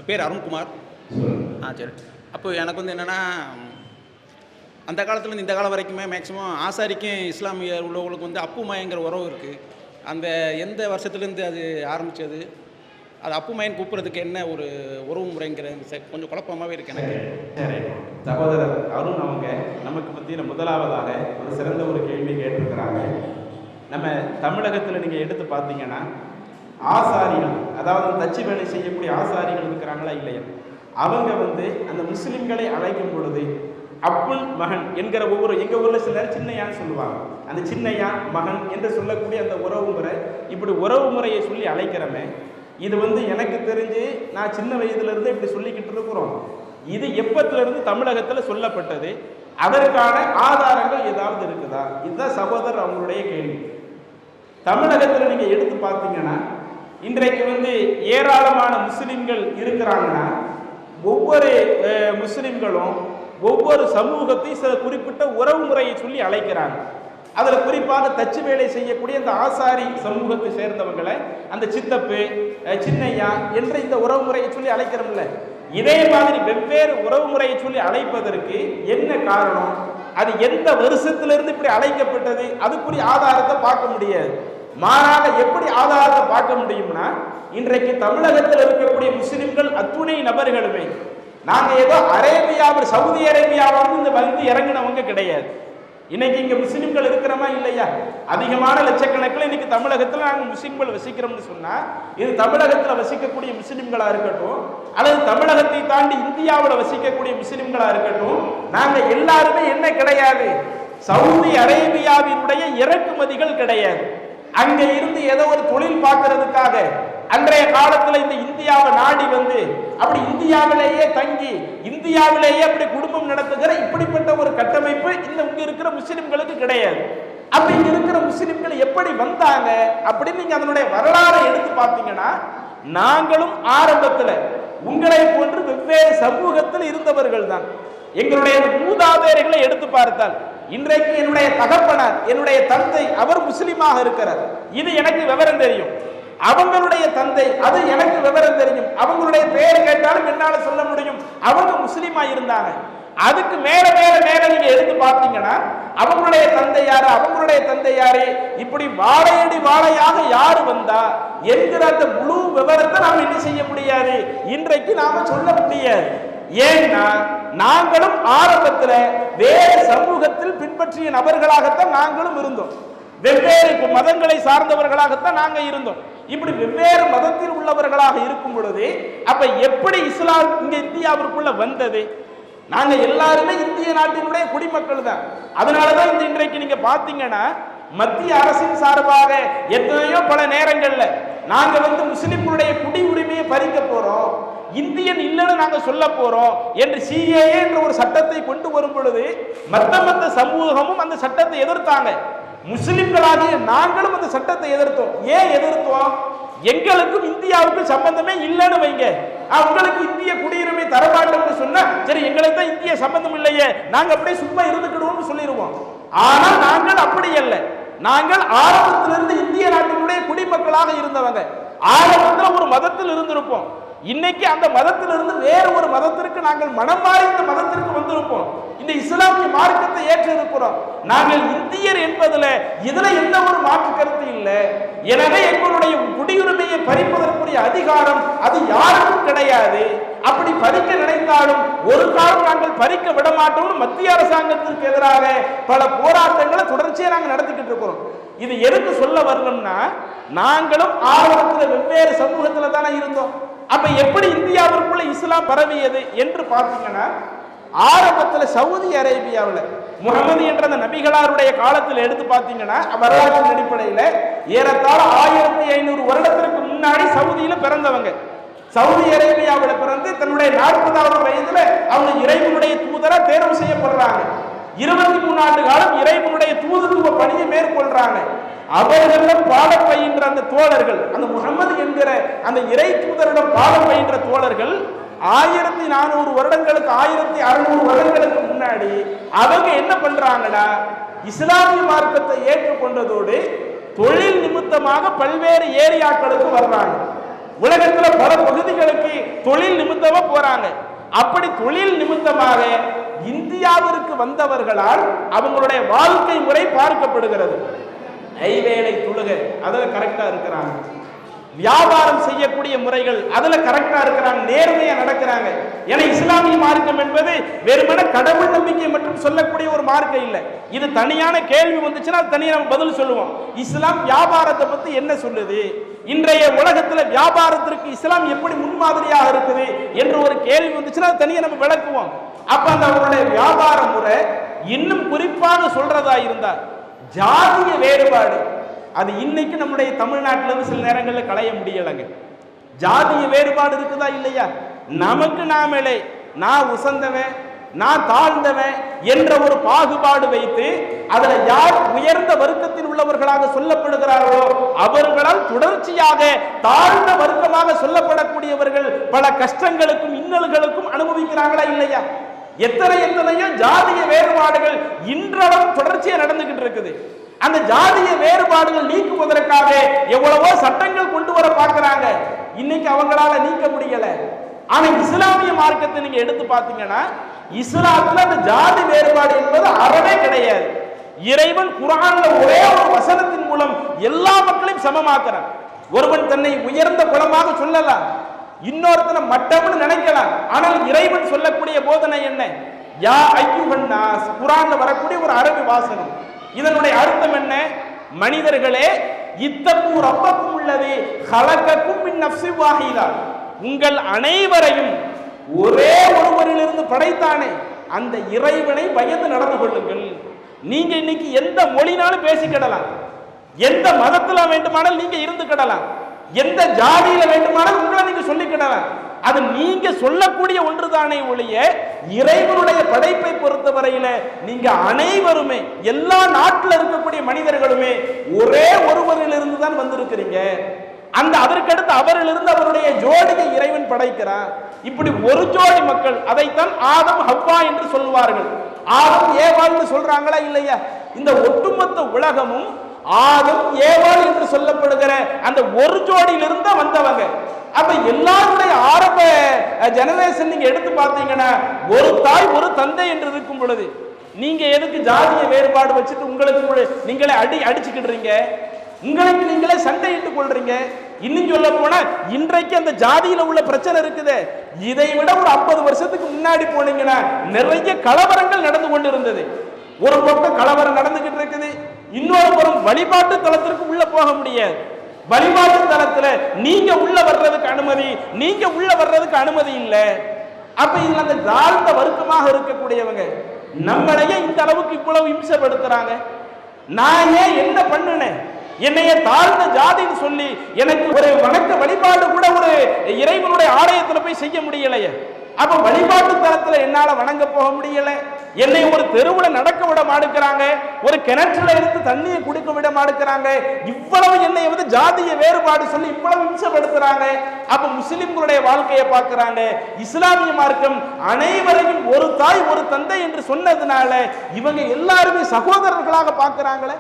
பேர் அருண்குமார். சரி. அப்போ எனக்கு வந்து என்னென்னா, அந்த காலத்துலேருந்து இந்த காலம் வரைக்குமே மேக்ஸிமம் ஆசாரிக்கும் இஸ்லாமிய உள்ளவங்களுக்கு வந்து அப்புமாயங்கிற உறவு இருக்குது. அந்த எந்த வருஷத்துலேருந்து அது ஆரம்பித்தது, அது அப்புமாயன் கூப்பிட்றதுக்கு என்ன ஒரு உறவு முறைங்கிறது கொஞ்சம் குழப்பமாகவே இருக்குது எனக்கு. சரி, சகோதரர் அருண் அவங்க நமக்கு மத்தியில் முதலாவதாக ஒரு சிறந்த ஒரு கேள்வி கேட்டிருக்கிறாங்க. நம்ம தமிழகத்தில் நீங்கள் எடுத்து பார்த்தீங்கன்னா ஆசாரிகள், அதாவது தச்சு வேலை செய்யக்கூடிய ஆசாரிகள் இருக்கிறாங்களா இல்லையா, அவங்க வந்து அந்த முஸ்லிம்களை அழைக்கும் பொழுது அப்புல் மகன் என்கிற ஒவ்வொரு, எங்கள் ஊரில் சிலர் சின்னையான்னு சொல்லுவாங்க, அந்த சின்னையா மகன் என்று சொல்லக்கூடிய அந்த உறவு முறை, இப்படி உறவு முறையை சொல்லி அழைக்கிறமே, இது வந்து எனக்கு தெரிஞ்சு நான் சின்ன வயதிலிருந்து இப்படி சொல்லிக்கிட்டு இருக்கிறோம். இது எப்பத்திலிருந்து தமிழகத்தில் சொல்லப்பட்டது, அதற்கான ஆதாரங்கள் ஏதாவது இருக்குதா? இதுதான் சகோதரர் அவங்களுடைய கேள்வி. தமிழகத்தில் நீங்கள் எடுத்து பார்த்தீங்கன்னா இன்றைக்கு வந்து ஏராளமான முஸ்லிம்கள் இருக்கிறாங்கன்னா ஒவ்வொரு முஸ்லிம்களும் ஒவ்வொரு சமூகத்தையும் சில குறிப்பிட்ட உறவு முறையை சொல்லி அழைக்கிறாங்க. அதில் குறிப்பாக தச்சு வேலை செய்யக்கூடிய அந்த ஆசாரி சமூகத்தை சேர்ந்தவங்களை அந்த சித்தப்பு, சின்னையா என்ற இந்த உறவு முறையை சொல்லி அழைக்கிறோம்ல, இதே மாதிரி வெவ்வேறு உறவு முறையை சொல்லி அழைப்பதற்கு என்ன காரணம்? அது எந்த வருஷத்திலிருந்து இப்படி அழைக்கப்பட்டது? அதுக்குரிய ஆதாரத்தை பார்க்க முடியாது. மாறாக எப்படி ஆதாரத்தை பார்க்க முடியும்னா, இன்றைக்கு தமிழகத்தில் இருக்கக்கூடிய முஸ்லிம்கள் அத்துணை நபர்களுமே நாங்கள் ஏதோ அரேபியாவில், சவுதி அரேபியாவிலிருந்து இந்த வந்து இறங்கினவங்க கிடையாது. இன்னைக்கு இங்க முஸ்லிம்கள் இருக்கிறோமா இல்லையா? அதிகமான லட்சக்கணக்கில் இன்னைக்கு தமிழகத்தில் நாங்கள் முஸ்லிம்கள் வசிக்கிறோம்னு சொன்னா, இது தமிழகத்தில் வசிக்கக்கூடிய முஸ்லிம்களா இருக்கட்டும், அல்லது தமிழகத்தை தாண்டி இந்தியாவில் வசிக்கக்கூடிய முஸ்லிம்களா இருக்கட்டும், நாங்க எல்லாருமே என்ன கிடையாது, சவுதி அரேபியாவினுடைய இறக்குமதிகள் கிடையாது. அங்க இருந்து ஏதோ ஒரு தொழில் பார்க்கறதுக்காக அன்றைய காலத்துல இந்த இந்தியாவை நாடி வந்து அப்படி இந்தியாவிலேயே தங்கி இந்தியாவிலேயே அப்படி குடும்பம் நடத்துகிற இப்படிப்பட்ட ஒரு கட்டமைப்பு இந்த இங்க இருக்கிற முஸ்லிம்களுக்கு கிடையாது. அப்ப இங்க இருக்கிற முஸ்லிம்கள் எப்படி வந்தாங்க அப்படின்னு நீங்க அதனுடைய வரலாறை எடுத்து பார்த்தீங்கன்னா, நாங்களும் ஆரம்பத்துல உங்களை போன்று வெவ்வேறு சமூகத்தில் இருந்தவர்கள் தான். எங்களுடைய மூதாதையர்களை எடுத்து பார்த்தால் இன்றைக்கு என்னுடைய தகப்பனார், என்னுடைய தந்தை, அவர் முஸ்லிமாக இருக்கிறார், இது எனக்கு விவரம் தெரியும். அவங்களுடைய தந்தை, அது எனக்கு விவரம் தெரியும். அவங்களுடைய பெயர் கேட்டாலும் என்னால சொல்ல முடியும், அவங்க முஸ்லிமா இருந்தாங்க. அதுக்கு மேல மேல மேல நீங்க எடுத்து பார்த்தீங்கன்னா அவங்களுடைய தந்தை யாரு, அவங்களுடைய தந்தை யாரு, இப்படி வாழையடி வாழையாக யாரு வந்தா என்கிற அந்த முழு விவரத்தை நாம் என்ன செய்ய முடியாது, இன்றைக்கு நாம சொல்ல முடியாது. ஏன்னா நாங்களும் ஆரம்பத்தில் வேறு சமூகத்தில் பின்பற்றிய நபர்களாகத்தான் நாங்களும் இருந்தோம். வெவ்வேறு மதங்களை சார்ந்தவர்களாகத்தான் நாங்க இருந்தோம். இப்படி வெவ்வேறு மதத்தில் உள்ளவர்களாக இருக்கும் பொழுது அப்ப எப்படி இஸ்லாம் இங்க இந்தியாவிற்குள்ள வந்தது? நாங்க எல்லாருமே இந்திய நாட்டினுடைய குடிமக்கள் தான். அதனாலதான் இந்த இன்றைக்கு நீங்க பாத்தீங்கன்னா மத்திய அரசின் சார்பாக எத்தனையோ பல நேரங்கள்ல நாங்க வந்து முஸ்லிம்களுடைய குடி உரிமையை பறிக்க போறோம், இந்தியன் இல்லைன்னு நாங்க சொல்ல போறோம் என்று சிஏஏ என்ற ஒரு சட்டத்தை கொண்டு வரும் பொழுது மத்த சமூகமும் அந்த சட்டத்தை எதிர்த்தாங்க. முஸ்லிம்களாகிய நாங்களும் அந்த சட்டத்தை எதிர்த்தோம். ஏன் எதிர்த்தோம்? எங்களுக்கும் இந்தியாவுக்கும் சம்பந்தமே இல்லைன்னு வைங்க, உங்களுக்கு இந்திய குடியுரிமை தரமாட்டோம்னு சொன்னா சரி, எங்களுக்கு தான் இந்திய சம்பந்தம் இல்லையே, நாங்க அப்படியே சும்மா இருந்துக்கிடுவோம்னு சொல்லிடுவோம். ஆனால் நாங்கள் அப்படி அல்ல. நாங்கள் ஆரம்பத்திலிருந்து இந்திய நாட்டினுடைய குடிமக்களாக இருந்தவங்க. ஆரம்பத்தில் ஒரு மதத்தில் இருந்திருப்போம், இன்னைக்கு அந்த மதத்திலிருந்து வேறு ஒரு மதத்திற்கு நாங்கள் மனம் மாறி இந்த மதத்திற்கு வந்திருப்போம். இந்த இஸ்லாமிய மார்க்கத்தை ஏற்று இருக்கிறோம். நாங்கள் இந்தியர் என்பதுல இதுல எந்த ஒரு மாற்று கருத்து இல்லை. எனவே எங்களுடைய குடியுரிமையை பறிப்பதற்குரிய அதிகாரம் அது யாருக்கும் கிடையாது. அப்படி பறிக்க நினைத்தாலும் ஒரு காலம் நாங்கள் பறிக்க விட மாட்டோம்னு மத்திய அரசாங்கத்திற்கு எதிராக பல போராட்டங்களை தொடர்ச்சியா நாங்கள் நடத்திக்கிட்டு இருக்கிறோம். இது எதுக்கு சொல்ல வரணும்னா, நாங்களும் ஆரம்பத்தில் வெவ்வேறு சமூகத்துல தானே இருந்தோம். அப்ப எப்படி இந்தியாவிற்குள்ள இஸ்லாம் பரவியது என்று பார்த்தீங்கன்னா, ஆரம்பத்தில் சவுதி அரேபியாவில் முகமது என்ற அந்த நபிகளாருடைய காலத்தில் எடுத்து பார்த்தீங்கன்னா வரலாற்றின் அடிப்படையில் ஏறத்தாழ 1500 வருடத்திற்கு முன்னாடி சவுதியில பிறந்தவங்க. சவுதி அரேபியாவில் பிறந்து தன்னுடைய 40வது வயதுல அவங்க இறைவனுடைய தூதரா தேர்வு செய்யப்படுறாங்க. 23 ஆண்டு காலம் இறைவனுடைய தூதுத்துவ பணியை மேற்கொள்றாங்க. அவர்களிடம் பாடம் பயின்ற அந்த தோழர்கள், அந்த முகமது என்கிற அந்த இறை தூதரிடம் பாடம் பயின்ற தோழர்கள் 1400 வருடங்களுக்கு 1600 வருடங்களுக்கு முன்னாடி அவங்க என்ன பண்றாங்கன்னா, இஸ்லாமிய மார்க்கத்தை ஏற்றுக்கொண்டதோடு தொழில் நிமித்தமாக பல்வேறு ஏரியாக்களுக்கு வர்றாங்க. உலகத்துல பல பகுதிகளுக்கு தொழில் நிமித்தமா போறாங்க. அப்படி தொழில் நிமித்தமாக இந்தியாவிற்கு வந்தவர்களால் அவங்களுடைய வாழ்க்கை முறை பார்க்கப்படுகிறது. ஐவேளை தொழுகை அதுல கரெக்டா இருக்கிறாங்க, வியாபாரம் செய்யக்கூடிய முறைகள் அதுல கரெக்டா இருக்கிறாங்க, நேர்மையா நடக்கிறாங்க. ஏன்னா இஸ்லாமிய மார்க்கம் என்பது வெறுமனே கடவுள் நம்பிக்கை மற்றும் சொல்லக்கூடிய ஒரு மார்க்கம் இல்லை. இது தனியான கேள்வி வந்துச்சுன்னா தனியாக நம்ம பதில் சொல்லுவோம். இஸ்லாம் வியாபாரத்தை பத்தி என்ன சொல்லுது, இன்றைய உலகத்துல வியாபாரத்திற்கு இஸ்லாம் எப்படி முன்மாதிரியாக இருக்குது என்று ஒரு கேள்வி வந்துச்சுன்னா தனியாக நம்ம விளக்குவோம். அப்ப அந்த அவருடைய வியாபார முறை இன்னும் குறிப்பாக சொல்றதா இருந்தா ஜாதிய வேறுபாடு, அது இன்னைக்கு நம்முடைய தமிழ்நாட்டில இருந்து சில நேரங்களில் களைய முடியலைங்க. ஜாதிய வேறுபாடு இருக்குதா இல்லையா? நமக்கு நாமளே நான் உசந்தவன் நான் தாழ்ந்தவன் என்ற ஒரு பாகுபாடு வைத்து அதுல யார் உயர்ந்த வர்க்கத்தில் உள்ளவர்களாக சொல்லப்படுகிறார்களோ அவர்களால் தொடர்ச்சியாக தாழ்ந்த வர்க்கமாக சொல்லப்படக்கூடியவர்கள் பல கஷ்டங்களுக்கும் இன்னல்களுக்கும் அனுபவிக்கிறாங்களா இல்லையா? எத்தனையோ ஜாதிய வேறுபாடுகள் இன்றளவும் தொடர்ச்சியா நடந்துகிட்டு இருக்குது. அந்த ஜாதிய வேறுபாடுகள் நீக்குவதற்காக எவ்வளவோ சட்டங்கள் கொண்டு வர பார்க்கிறாங்க, இன்னைக்கு அவங்களால நீக்க முடியல. ஆனா இஸ்லாமிய மார்க்கத்தை நீங்க எடுத்து பார்த்தீங்கன்னா இஸ்லாத்துல அந்த ஜாதி வேறுபாடு என்பது அறவே கிடையாது. இறைவன் குர்ஆன்ல ஒரே ஒரு வசனத்தின் மூலம் எல்லா மக்களையும் சமமாக்குறான். ஒருவன் தன்னை உயர்ந்த குலமாக சொல்லலாம், இன்னொருத்தனை மட்டம்னு நினைக்கலாம். ஆனால் இறைவன் சொல்லக்கூடிய போதனை என்ன? யா அய்யுஹன் நாஸ், குர்ஆன்ல வரக்கூடிய ஒரு அரபி வாசகம். இதனுடைய அர்த்தம் என்ன? மனிதர்களே, இத்தகு ரப்பக்கும் உள்ளது ஹலகக்கும் மின் நஃப்ஸின் வாஹிதா, உங்கள் அனைவரையும் ஒரே ஒருவரிலிருந்து படைத்தானே அந்த இறைவனை பயந்து நடந்து கொள்ளுங்கள். நீங்க இன்னைக்கு எந்த மொழினாலும் பேசிக்கிடலாம், எந்த மதத்துல வேண்டுமானால் நீங்க இருந்துக்கிடலாம், எந்த ஜாதியில வேண்டுமானால் உங்களை நீங்க சொல்லிக்கிடலாம். அது நீங்க சொல்லக்கூடிய ஒன்றுதானே ஒழிய இறைவனுடைய படைப்பை பொறுத்தவரையில நீங்க அனைவருமே எல்லா நாட்டில் இருக்கக்கூடிய மனிதர்களுமே ஒரே ஒருவரிலிருந்து தான் வந்திருக்கிறீங்க. அந்த அதற்கடுத்து அவரிலிருந்து அவருடைய ஜோடியை இறைவன் படைக்கிறார். இப்படி ஒரு ஜோடி மக்கள், அதைத்தான் ஆதம் ஹவ்வா என்று சொல்வார்கள். ஆதம் ஏவாள்னு சொல்றாங்களா இல்லையா? இந்த ஒட்டுமொத்த உலகமும் ஆதம் ஏவாள் என்று சொல்லப்படுகிற அந்த ஒரு ஜோடியிலிருந்து வந்தவங்க. அப்ப எல்லாருடைய ஆரம்ப ஜெனரேஷன் நீங்க எடுத்து பார்த்தீங்கன்னா ஒரு தாய் ஒரு தந்தை என்று இருக்கும் பொழுது நீங்க எதுக்கு ஜாதிய வேறுபாடு வச்சுட்டு உங்களுக்கு நீங்களே அடிச்சுக்கிடுறீங்க, உங்களுக்கு நீங்களே சண்டையிட்டுக் கொள்றீங்க? இன்னும் சொல்ல போனா இன்றைக்கு அந்த ஜாதியில உள்ள பிரச்சனை இருக்குது. இதை விட ஒரு 50 வருஷத்துக்கு முன்னாடி போனீங்கன்னா நிறைய கலவரங்கள் நடந்து கொண்டு இருந்தது. ஒரு பக்கம் கலவரம் நடந்துகிட்டு இருக்குது, இன்னொரு புறம் வழிபாட்டு தலத்திற்கு உள்ள போக முடியாது. வழிபாட்டு தலத்துல நீங்க உள்ள வர்றதுக்கு அனுமதி, நீங்க உள்ள வர்றதுக்கு அனுமதி இல்லை. அப்ப இதுல அந்த தாழ்ந்த வர்க்கமாக இருக்கக்கூடியவங்க நம்மளையே இந்த அளவுக்கு இவ்வளவு இம்சப்படுத்துறாங்க. நான் ஏன் என்ன பண்ணுனேன்? என்னைய தாழ்ந்த ஜாதின்னு சொல்லி எனக்கு ஒரு வணக்க வழிபாடு கூட ஒரு இறைவனுடைய ஆலயத்துல போய் செய்ய முடியலையே. அப்ப வழிபாட்டு தலத்துல என்னால வணங்க போக முடியல. என்னை ஒரு தெருவுல நடக்க விட மாட்டேங்கிறாங்க, ஒரு கிணற்றுல இருந்து தண்ணியை குடிக்க விட மாட்டேங்கிறாங்க. இவ்வளவு என்னை வந்து ஜாதிய வேறுபாடு சொல்லி இவ்வளவு இம்சப்படுத்துறாங்க. அப்ப முஸ்லிம்களுடைய வாழ்க்கையை பார்க்கிறாங்க. இஸ்லாமிய மார்க்கம் அனைவரையும் ஒரு தாய் ஒரு தந்தை என்று சொன்னதுனால இவங்க எல்லாருமே சகோதரர்களாக பார்க்கிறாங்களே.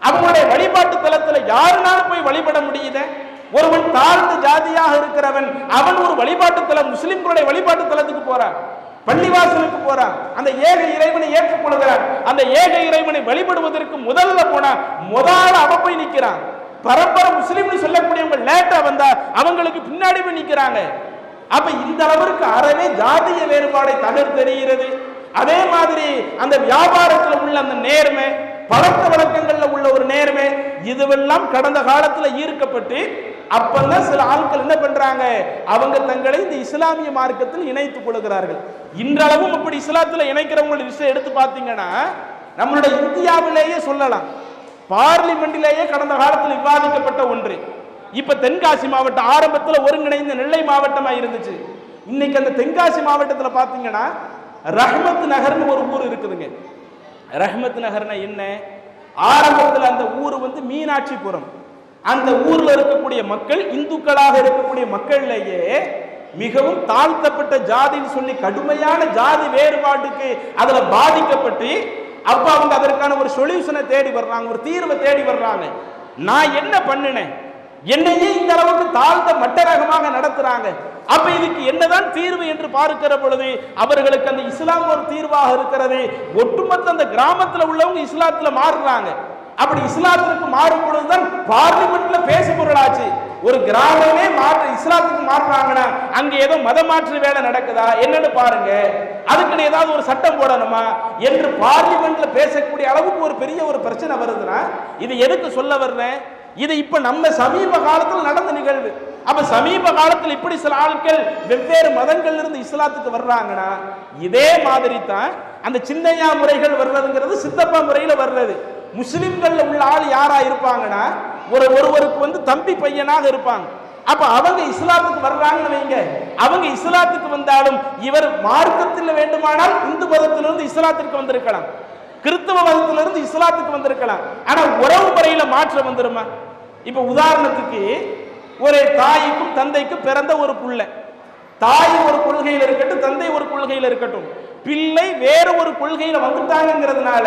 அவங்களுடைய வழிபாட்டு தலத்துல யாருனாலும் போய் வழிபட முடியுத? ஒருவன் தாழ்ந்த ஜாதியாக இருக்கிறவன் அவன் ஒரு வழிபாட்டு தலம் முஸ்லிம்களுடைய வழிபாட்டு தலத்துக்கு போறான், பள்ளிவாசலுக்கு போறான், அந்த ஏக இறைவனை ஏற்றுக்கொள்கிறான். அந்த ஏக இறைவனை வழிபடுவதற்கு முதல்ல போனா முதல்ல அவ போய் நிக்கிறான். பரம்பரை முஸ்லிம்னு சொல்லக்கூடியவங்க லேட்டா வந்தா அவங்களுக்கு பின்னாடி போய் நிக்கிறாங்க. அப்ப இந்த அளவிற்கு அறவே ஜாதிய வேறுபாடை தகர்த்தெறிகிறது. அதே மாதிரி அந்த வியாபாரத்தில் உள்ள அந்த நேர்மை, பழக்க வழக்கங்கள்ல உள்ள ஒரு நேர்மை, இதுவெல்லாம் கடந்த காலத்துல ஈர்க்கப்பட்டு அப்பதான் சில ஆட்கள் என்ன பண்றாங்க, அவங்க தங்களை இந்த இஸ்லாமிய மார்க்கத்தில் இணைத்துக் கொள்கிறார்கள். இன்றளவும் அப்படி இஸ்லாத்துல இணைக்கிறவங்களுடைய விஷயம் எடுத்து பார்த்தீங்கன்னா நம்மளுடைய இந்தியாவிலேயே சொல்லலாம், பார்லிமெண்டிலேயே கடந்த காலத்தில் விவாதிக்கப்பட்ட ஒன்று. இப்ப தென்காசி மாவட்டம் ஆரம்பத்தில் ஒருங்கிணைந்த நெல்லை மாவட்டமா இருந்துச்சு. இன்னைக்கு அந்த தென்காசி மாவட்டத்தில் பார்த்தீங்கன்னா ரஹ்மத் நகர்னு ஒரு ஊர் இருக்குதுங்க. ரஹ்மத் நகர்னா என்ன? ஆரம்பத்தில் அந்த ஊர் வந்து மீனாட்சிபுரம். அந்த ஊர்ல இருக்கக்கூடிய மக்கள் இந்துக்களாக இருக்கக்கூடிய மக்களிலேயே மிகவும் தாழ்த்தப்பட்ட ஜாதின்னு சொல்லி கடுமையான ஜாதி வேறுபாட்டுக்கு அதுல பாதிக்கப்பட்டு அப்ப அவங்க அதற்கான ஒரு சொல்யூஷனை தேடி வர்றாங்க, ஒரு தீர்வை தேடி வர்றாங்க. நான் என்ன பண்ணினேன்? என்னையே இந்த அளவுக்கு தாழ்ந்த மட்டரகமாக நடத்துறாங்க. அப்ப இதுக்கு என்னதான் தீர்வு என்று பார்க்கிற பொழுது அவர்களுக்கு அந்த இஸ்லாம் ஒரு தீர்வாக இருக்கிறது. ஒட்டுமொத்த அந்த கிராமத்தில் உள்ளவங்க இஸ்லாத்துல மாறுறாங்க. அப்படி இஸ்லாத்திற்கு மாறும் பொழுதுதான் பார்லிமெண்ட்ல பேசு பொருளாச்சு. ஒரு கிராமமே இஸ்லாத்துக்கு மாறுறாங்கன்னா அங்க ஏதோ மத மாற்று வேலை நடக்குதா என்னன்னு பாருங்க, அதுக்குன்னு ஏதாவது ஒரு சட்டம் போடணுமா என்று பார்லிமெண்ட்ல பேசக்கூடிய அளவுக்கு ஒரு பெரிய ஒரு பிரச்சனை வருதுன்னா இது எதுக்கு சொல்ல வர்றேன்? இது இப்ப நம்ம சமீப காலத்தில் நடந்த நிகழ்வு. அப்ப சமீப காலத்தில் இப்படி சில ஆட்கள் வெவ்வேறு மதங்கள்ல இருந்து இஸ்லாத்துக்கு வர்றாங்கன்னா இதே மாதிரி தான் அந்த சின்னையா முறைகள் வர்றதுங்கிறது சித்தப்பா முறையில வர்றது. முஸ்லிம்கள்ல உள்ள ஆள் யாரா இருப்பாங்கன்னா ஒருவருக்கு வந்து தம்பி பையனாக இருப்பாங்க. அப்ப அவங்க இஸ்லாத்துக்கு வர்றாங்கன்னு வைங்க, அவங்க இஸ்லாத்துக்கு வந்தாலும் இவர் மார்க்கத்தில் வேண்டுமானால் இந்து மதத்திலிருந்து இஸ்லாத்திற்கு வந்திருக்கலாம், கிறிஸ்தவ மதத்திலிருந்து இஸ்லாத்துக்கு வந்திருக்கலாம். ஆனா உறவு முறையில மாற்றம் வந்துருமா? இப்ப உதாரணத்துக்கு ஒரு தாய்க்கும் தந்தைக்கும் பிறந்த ஒரு புள்ள, தாய் ஒரு கொள்கையில் இருக்கட்டும், தந்தை ஒரு கொள்கையில் இருக்கட்டும், பிள்ளை வேற ஒரு கொள்கையில வந்துட்டாங்கிறதுனால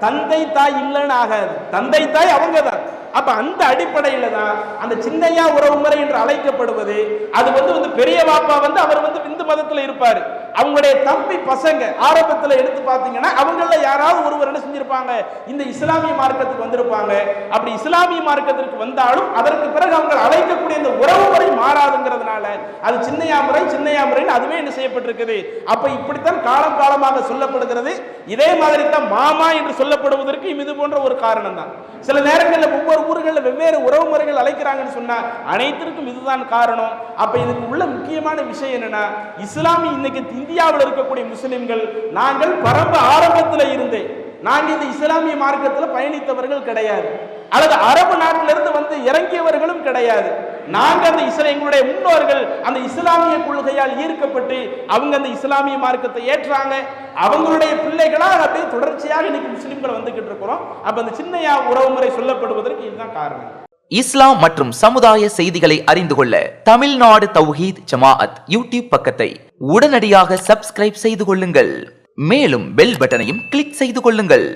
தந்தை தாய் இல்லைன்னு ஆகாது. தந்தை தாய் அவங்க தான். அப்ப அந்த அடிப்படையில தான் அந்த சின்னையா உறவு முறை என்று அழைக்கப்படுவது. அது வந்து பெரிய பாப்பா வந்து அவர் வந்து இந்து மதத்துல இருப்பாரு, அவங்களுடைய தம்பி பசங்க ஆரம்பத்துல எடுத்து பாத்தீங்கன்னா அவங்கள யாராவது ஒருவர் என்ன செஞ்சிருப்பாங்க, இந்த இஸ்லாமிய மார்க்கத்துக்கு வந்திருப்பாங்க. அப்படி இஸ்லாமிய மார்க்கத்திற்கு வந்தாலும் அதற்கு பிறகு அவங்க அழைக்கக்கூடிய இந்த உறவு முறை மாறாதுங்கிறதுனால அது சின்னையா முறைன்னு அதுவே என்ன செய்யப்பட்டிருக்குது. அப்ப இப்படித்தான் காலம் காலமாக சொல்லப்படுகிறது. இதே மாதிரி தான் மாமா என்று சொல்லப்படுவதற்கு இது போன்ற ஒரு காரணம் தான். சில நேரங்களில் ஒவ்வொரு ஊர்களில் வெவ்வேறு உறவு முறைகள் அழைக்கிறாங்கன்னு சொன்னா அனைத்திற்கும் இதுதான் காரணம். அப்ப இதுக்கு உள்ள முக்கியமான விஷயம் என்னன்னா, இஸ்லாமிய இன்னைக்கு இந்தியாவில் இருக்கக்கூடிய முஸ்லிம்கள் நாங்கள் பரம்ப ஆரம்பத்தில் இருந்தே நாங்க இந்த இஸ்லாமிய மார்க்கத்தில் பயணித்தவர்கள் கிடையாது, அல்லது அரபு நாட்டிலிருந்து வந்து இறங்கியவர்களும் கிடையாது. நாங்க அந்த எங்களுடைய முன்னோர்கள் அந்த இஸ்லாமிய கொள்கையால் ஈர்க்கப்பட்டு அவங்க அந்த இஸ்லாமிய மார்க்கத்தை ஏற்றாங்க. அவங்களுடைய பிள்ளைகளால் அப்படியே தொடர்ச்சியாக இன்னைக்கு முஸ்லிம்கள் வந்துகிட்டு இருக்கிறோம். அப்ப அந்த சின்னையா உறவுமுறை சொல்லப்படுவதற்கு இதுதான் காரணம். இஸ்லாம் மற்றும் சமுதாய செய்திகளை அறிந்து கொள்ள தமிழ்நாடு தௌஹீத் ஜமாஅத் யூடியூப் பக்கத்தை உடனடியாக சப்ஸ்கிரைப் செய்து கொள்ளுங்கள். மேலும் பெல் பட்டனையும் கிளிக் செய்து கொள்ளுங்கள்.